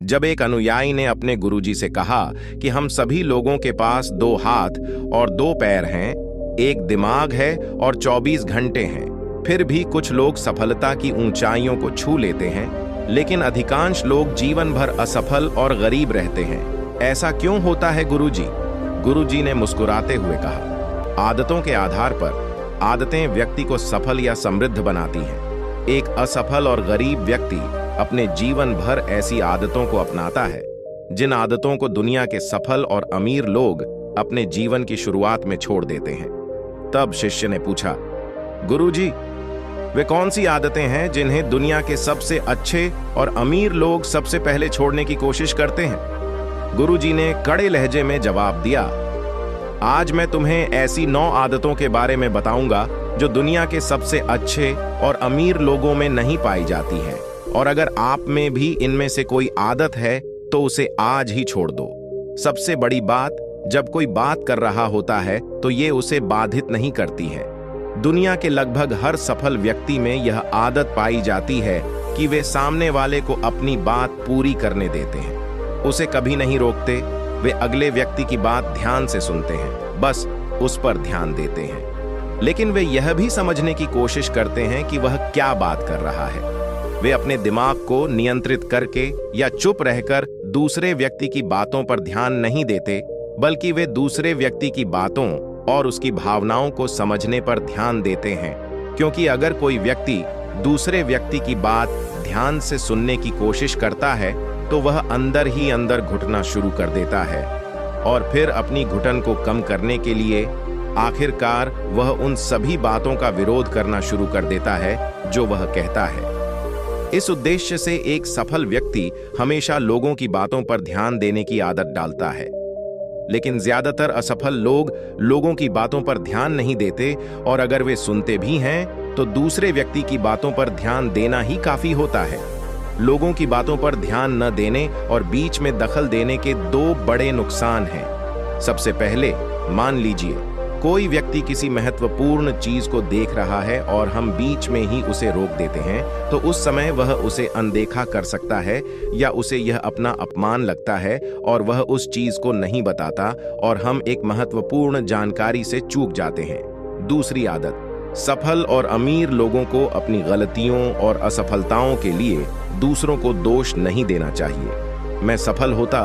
जब एक अनुयायी ने अपने गुरुजी से कहा कि हम सभी लोगों के पास 2 हाथ और 2 पैर हैं, एक दिमाग है और 24 घंटे हैं, फिर भी कुछ लोग सफलता की ऊंचाइयों को छू लेते हैं, लेकिन अधिकांश लोग जीवन भर असफल और गरीब रहते हैं। ऐसा क्यों होता है गुरुजी? गुरुजी ने मुस्कुराते हुए कहा, आदतों के आधार पर आदतें व्यक्ति को सफल या समृद्ध बनाती हैं। एक असफल और गरीब व्यक्ति अपने जीवन भर ऐसी आदतों को अपनाता है जिन आदतों को दुनिया के सफल और अमीर लोग अपने जीवन की शुरुआत में छोड़ देते हैं। तब शिष्य ने पूछा, गुरुजी, वे कौन सी आदतें हैं जिन्हें दुनिया के सबसे अच्छे और अमीर लोग सबसे पहले छोड़ने की कोशिश करते हैं? गुरुजी ने कड़े लहजे में जवाब दिया, आज मैं तुम्हें ऐसी 9 आदतों के बारे में बताऊंगा जो दुनिया के सबसे अच्छे और अमीर लोगों में नहीं पाई जाती हैं, और अगर आप में भी इनमें से कोई आदत है तो उसे आज ही छोड़ दो। सबसे बड़ी बात, जब कोई बात कर रहा होता है तो ये उसे बाधित नहीं करती है। दुनिया के लगभग हर सफल व्यक्ति में यह आदत पाई जाती है कि वे सामने वाले को अपनी बात पूरी करने देते हैं, उसे कभी नहीं रोकते। वे अगले व्यक्ति की बात ध्यान से सुनते हैं, बस उस पर ध्यान देते हैं, लेकिन वे यह भी समझने की कोशिश करते हैं कि वह क्या बात कर रहा है। वे अपने दिमाग को नियंत्रित करके या चुप रहकर दूसरे व्यक्ति की बातों पर ध्यान नहीं देते, बल्कि वे दूसरे व्यक्ति की बातों और उसकी भावनाओं को समझने पर ध्यान देते हैं, क्योंकि अगर कोई व्यक्ति दूसरे व्यक्ति की बात ध्यान से सुनने की कोशिश करता है तो वह अंदर ही अंदर घुटना शुरू कर देता है, और फिर अपनी घुटन को कम करने के लिए आखिरकार वह उन सभी बातों का विरोध करना शुरू कर देता है जो वह कहता है। इस उद्देश्य से एक सफल व्यक्ति हमेशा लोगों की बातों पर ध्यान देने की आदत डालता है, लेकिन ज्यादातर असफल लोग लोगों की बातों पर ध्यान नहीं देते, और अगर वे सुनते भी हैं तो दूसरे व्यक्ति की बातों पर ध्यान देना ही काफी होता है। लोगों की बातों पर ध्यान न देने और बीच में दखल देने के 2 बड़े नुकसान हैं। सबसे पहले, मान लीजिए कोई व्यक्ति किसी महत्वपूर्ण चीज को देख रहा है और हम बीच में ही उसे रोक देते हैं, तो उस समय वह उसे अनदेखा कर सकता है या उसे यह अपना अपमान लगता है और वह उस चीज को नहीं बताता, और हम एक महत्वपूर्ण जानकारी से चूक जाते हैं। दूसरी आदत, सफल और अमीर लोगों को अपनी गलतियों और असफलताओं के लिए दूसरों को दोष नहीं देना चाहिए। मैं सफल होता,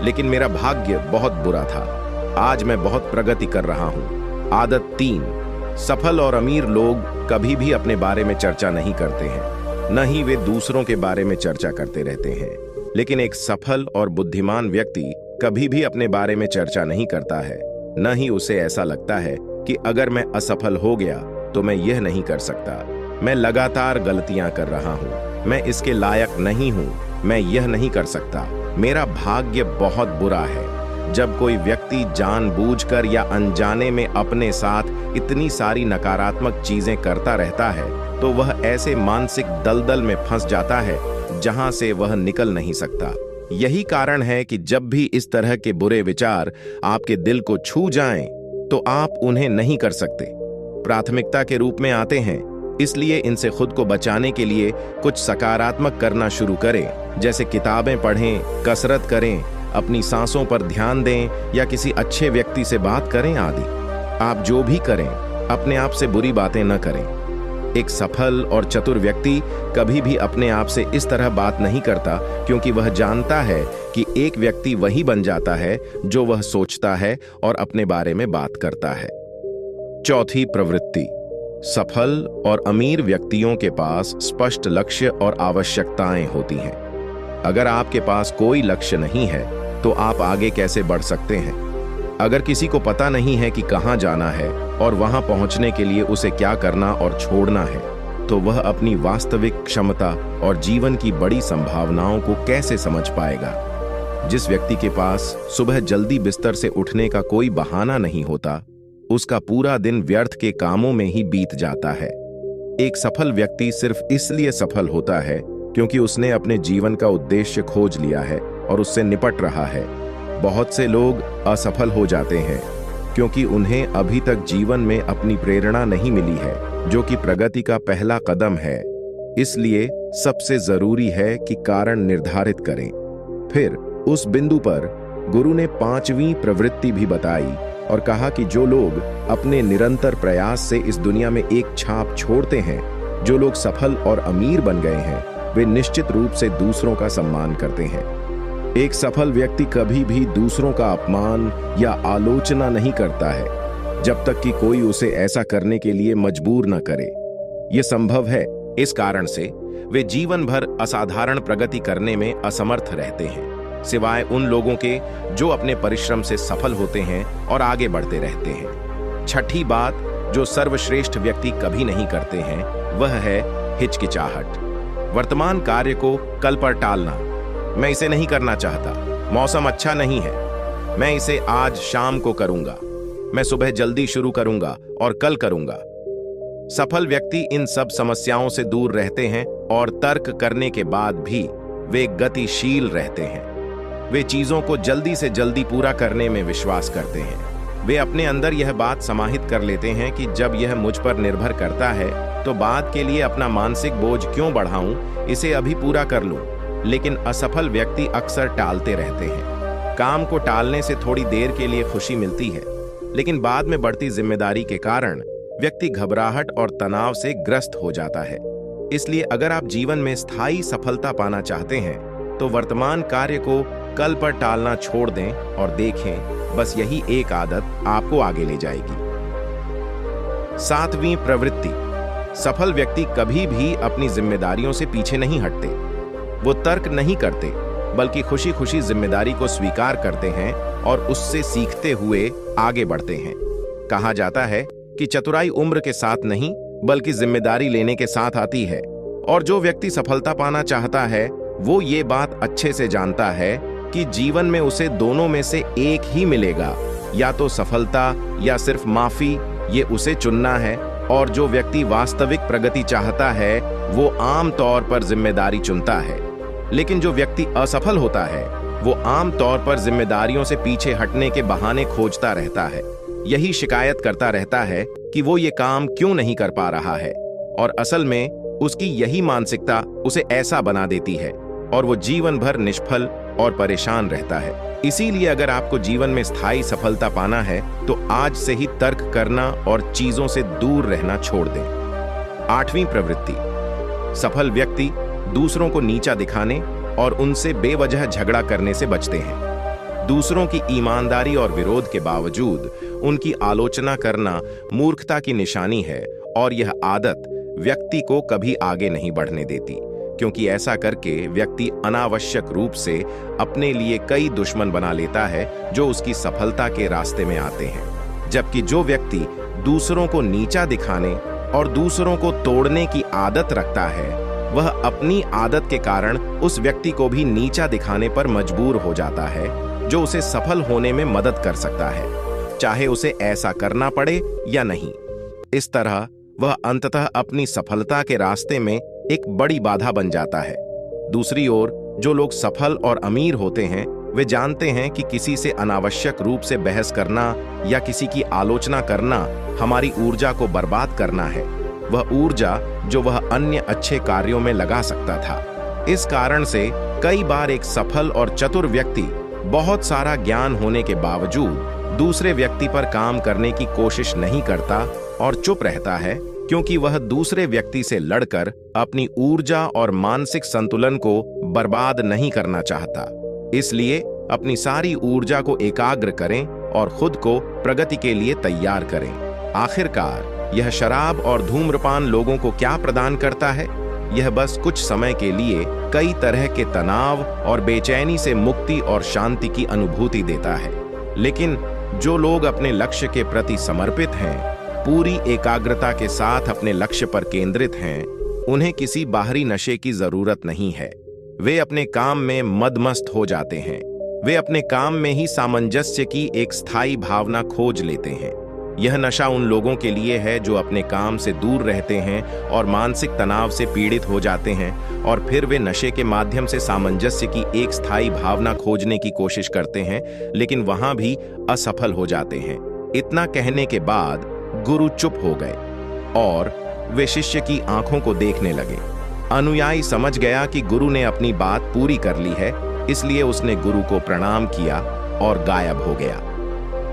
लेकिन मेरा भाग्य बहुत बुरा था, आज मैं बहुत प्रगति कर रहा हूं। आदत 3, सफल और अमीर लोग कभी भी अपने बारे में चर्चा नहीं करते हैं, न ही वे दूसरों के बारे में चर्चा करते रहते हैं। लेकिन एक सफल और बुद्धिमान व्यक्ति कभी भी अपने बारे में चर्चा नहीं करता है, न ही उसे ऐसा लगता है कि अगर मैं असफल हो गया तो मैं यह नहीं कर सकता, मैं लगातार गलतियां कर रहा हूं, मैं इसके लायक नहीं हूं, मैं यह नहीं कर सकता, मेरा भाग्य बहुत बुरा है। जब कोई व्यक्ति जानबूझकर या अनजाने में अपने साथ इतनी सारी नकारात्मक चीजें करता रहता है तो वह ऐसे मानसिक दलदल में फंस जाता है जहां से वह निकल नहीं सकता। यही कारण है कि जब भी इस तरह के बुरे विचार आपके दिल को छू जाएं तो आप उन्हें नहीं कर सकते, प्राथमिकता के रूप में आते हैं। इसलिए इनसे खुद को बचाने के लिए कुछ सकारात्मक करना शुरू करें, जैसे किताबें पढ़ें, कसरत करें, अपनी सांसों पर ध्यान दें या किसी अच्छे व्यक्ति से बात करें आदि। आप जो भी करें, अपने आप से बुरी बातें न करें। एक सफल और चतुर व्यक्ति कभी भी अपने आप से इस तरह बात नहीं करता, क्योंकि वह जानता है कि एक व्यक्ति वही बन जाता है जो वह सोचता है और अपने बारे में बात करता है। चौथी प्रवृत्ति, सफल और अमीर व्यक्तियों के पास स्पष्ट लक्ष्य और आवश्यकताएं होती हैं। अगर आपके पास कोई लक्ष्य नहीं है तो आप आगे कैसे बढ़ सकते हैं? अगर किसी को पता नहीं है कि कहां जाना है और वहां पहुंचने के लिए उसे क्या करना और छोड़ना है, तो वह अपनी वास्तविक क्षमता और जीवन की बड़ी संभावनाओं को कैसे समझ पाएगा? जिस व्यक्ति के पास सुबह जल्दी बिस्तर से उठने का कोई बहाना नहीं होता, उसका पूरा दिन व्यर्थ के कामों में ही बीत जाता है। एक सफल व्यक्ति सिर्फ इसलिए सफल होता है क्योंकि उसने अपने जीवन का उद्देश्य खोज लिया है और उससे निपट रहा है। बहुत से लोग असफल हो जाते हैं क्योंकि उन्हें अभी तक जीवन में अपनी प्रेरणा नहीं मिली है, जो कि प्रगति का पहला कदम है। इसलिए सबसे जरूरी है कि कारण निर्धारित करें। फिर उस बिंदु पर गुरु ने 5वीं प्रवृत्ति भी बताई और कहा कि जो लोग अपने निरंतर प्रयास से इस दुनिया में एक छाप छोड़ते हैं, जो लोग सफल और अमीर बन गए हैं, वे निश्चित रूप से दूसरों का सम्मान करते हैं। एक सफल व्यक्ति कभी भी दूसरों का अपमान या आलोचना नहीं करता है जब तक कि कोई उसे ऐसा करने के लिए मजबूर न करे। यह संभव है, इस कारण से वे जीवन भर असाधारण प्रगति करने में असमर्थ रहते हैं, सिवाय उन लोगों के जो अपने परिश्रम से सफल होते हैं और आगे बढ़ते रहते हैं। छठी बात जो सर्वश्रेष्ठ व्यक्ति कभी नहीं करते हैं वह है हिचकिचाहट। वर्तमान कार्य को कल पर टालना। मैं इसे नहीं करना चाहता, मौसम अच्छा नहीं है, मैं इसे आज शाम को करूंगा, मैं सुबह जल्दी शुरू करूंगा और कल करूंगा। सफल व्यक्ति इन सब समस्याओं से दूर रहते हैं और तर्क करने के बाद भी वे गतिशील रहते हैं। वे चीजों को जल्दी से जल्दी पूरा करने में विश्वास करते हैं। वे अपने अंदर यह बात समाहित कर लेते हैं कि जब यह मुझ पर निर्भर करता है तो बाद के लिए अपना मानसिक बोझ क्यों बढ़ाऊं, इसे अभी पूरा कर लूं। लेकिन असफल व्यक्ति अक्सर टालते रहते हैं। काम को टालने से थोड़ी देर के लिए खुशी मिलती है, लेकिन बाद में बढ़ती जिम्मेदारी के कारण व्यक्ति घबराहट और तनाव से ग्रस्त हो जाता है। इसलिए अगर आप जीवन में स्थायी सफलता पाना चाहते हैं तो वर्तमान कार्य को कल पर टालना छोड़ दें और देखें, बस यही एक आदत आपको आगे ले जाएगी। 7वीं प्रवृत्ति, सफल व्यक्ति कभी भी अपनी जिम्मेदारियों से पीछे नहीं हटते। वो तर्क नहीं करते, बल्कि खुशी खुशी जिम्मेदारी को स्वीकार करते हैं और उससे सीखते हुए आगे बढ़ते हैं। कहा जाता है कि चतुराई उम्र के साथ नहीं बल्कि जिम्मेदारी लेने के साथ आती है, और जो व्यक्ति सफलता पाना चाहता है वो ये बात अच्छे से जानता है कि जीवन में उसे दोनों में से एक ही मिलेगा, या तो सफलता या सिर्फ माफी, ये उसे चुनना है। और जो व्यक्ति वास्तविक प्रगति चाहता है वो आम तौर पर जिम्मेदारी चुनता है, लेकिन जो व्यक्ति असफल होता है वो आम तौर पर जिम्मेदारियों से पीछे हटने के बहाने खोजता रहता है। यही शिकायत करता रहता है कि वो ये काम क्यों नहीं कर पा रहा है, और असल में उसकी यही मानसिकता उसे ऐसा बना देती है और वो जीवन भर निष्फल और परेशान रहता है। इसीलिए अगर आपको जीवन में स्थायी सफलता पाना है तो आज से ही तर्क करना और चीजों से दूर रहना छोड़ दें। 8वीं प्रवृत्ति, सफल व्यक्ति दूसरों को नीचा दिखाने और उनसे बेवजह झगड़ा करने से बचते हैं। दूसरों की ईमानदारी और विरोध के बावजूद उनकी आलोचना करना मूर्खता की निशानी है, और यह आदत व्यक्ति को कभी आगे नहीं बढ़ने देती, क्योंकि ऐसा करके व्यक्ति अनावश्यक रूप से अपने लिए कई दुश्मन बना लेता है जो उसकी सफलता के रास्ते में आते हैं। जबकि जो व्यक्ति दूसरों को नीचा दिखाने और दूसरों को तोड़ने की आदत रखता है वह अपनी आदत के कारण उस व्यक्ति को भी नीचा दिखाने पर मजबूर हो जाता है, जो उसे सफल होने में मदद कर सकता है, चाहे उसे ऐसा करना पड़े या नहीं। इस तरह वह अंततः अपनी सफलता के रास्ते में एक बड़ी बाधा बन जाता है। दूसरी ओर जो लोग सफल और अमीर होते हैं वे जानते हैं कि किसी से अनावश्यक रूप से बहस करना या किसी की आलोचना करना हमारी ऊर्जा को बर्बाद करना है, वह ऊर्जा जो वह अन्य अच्छे कार्यों में लगा सकता था। इस कारण से कई बार एक सफल और चतुर व्यक्ति बहुत सारा ज्ञान होने के बावजूद दूसरे व्यक्ति पर काम करने की कोशिश नहीं करता और चुप रहता है, क्योंकि वह दूसरे व्यक्ति से लड़कर अपनी ऊर्जा और मानसिक संतुलन को बर्बाद नहीं करना चाहता। इसलिए अपनी सारी ऊर्जा को एकाग्र करें और खुद को प्रगति के लिए तैयार करें। आखिरकार यह शराब और धूम्रपान लोगों को क्या प्रदान करता है? यह बस कुछ समय के लिए कई तरह के तनाव और बेचैनी से मुक्ति और शांति की अनुभूति देता है, लेकिन जो लोग अपने लक्ष्य के प्रति समर्पित हैं, पूरी एकाग्रता के साथ अपने लक्ष्य पर केंद्रित हैं, उन्हें किसी बाहरी नशे की जरूरत नहीं है। वे अपने काम में मदमस्त हो जाते हैं। वे अपने काम में ही सामंजस्य की एक स्थायी भावना खोज लेते हैं। यह नशा उन लोगों के लिए है जो अपने काम से दूर रहते हैं और मानसिक तनाव से पीड़ित हो जाते हैं, और फिर वे नशे के माध्यम से सामंजस्य की एक स्थायी भावना खोजने की कोशिश करते हैं, लेकिन वहां भी असफल हो जाते हैं। इतना कहने के बाद गुरु चुप हो गए और वे शिष्य की आंखों को देखने लगे। अनुयायी समझ गया कि गुरु ने अपनी बात पूरी कर ली है इसलिए उसने गुरु को प्रणाम किया और गायब हो गया।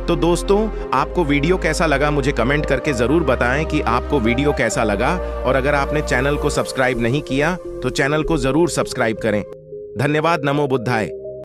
तो दोस्तों, आपको वीडियो कैसा लगा मुझे कमेंट करके जरूर बताएं कि आपको वीडियो कैसा लगा, और अगर आपने चैनल को सब्सक्राइब नहीं किया तो चैनल को जरूर सब्सक्राइब करें। धन्यवाद। नमो बुद्धाय।